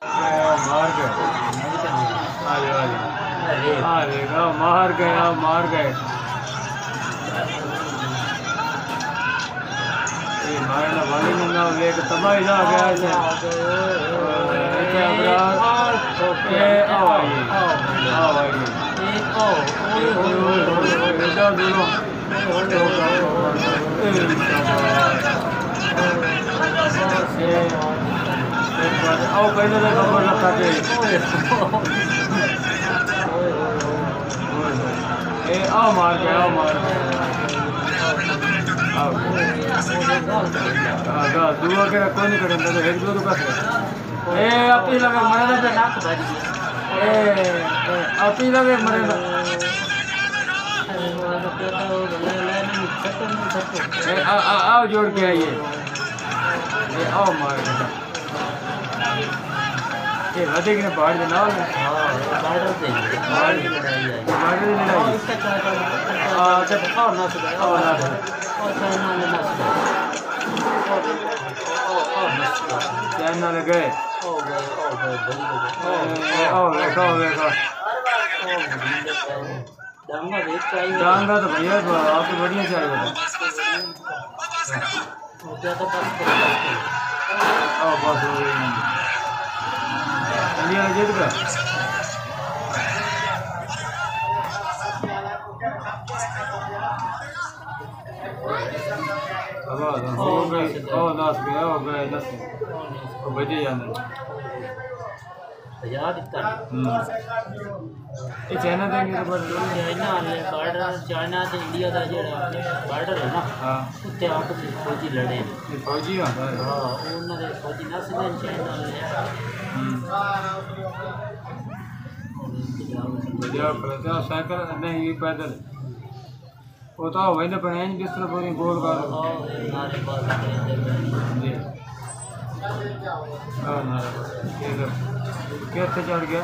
मार गए। मार गया मार गए। मारना वाली ना वेग तबाही जा गया है। आओ पहले तो खबर रखा थे। आओ मार के आओ मार के आओ दुआ के कोई नहीं करेंगे तो एक दो रुपया अपनी लगे मरे ना पे नाक भाजी अपनी लगे मरे ना आओ जोड़ के आइए आओ मार ये अधिक ने बाढ़ देना बाढ़ दे गए डांगा तो भैया आपको बढ़िया चाहिए बस इंडिया जीत गया। हो गए बजे जाना चाइना देंगे तो चाइना तो इंडिया का जो बॉर्डर है ना उत्ते आपस में फौजी लड़े फौजी होता है उन्होंने फौजी ना सीधे चाइना साइकिल नहीं पैदल वो तो वही ना पड़े जिस तरह पूरी गोल का कैसे चढ़ गया।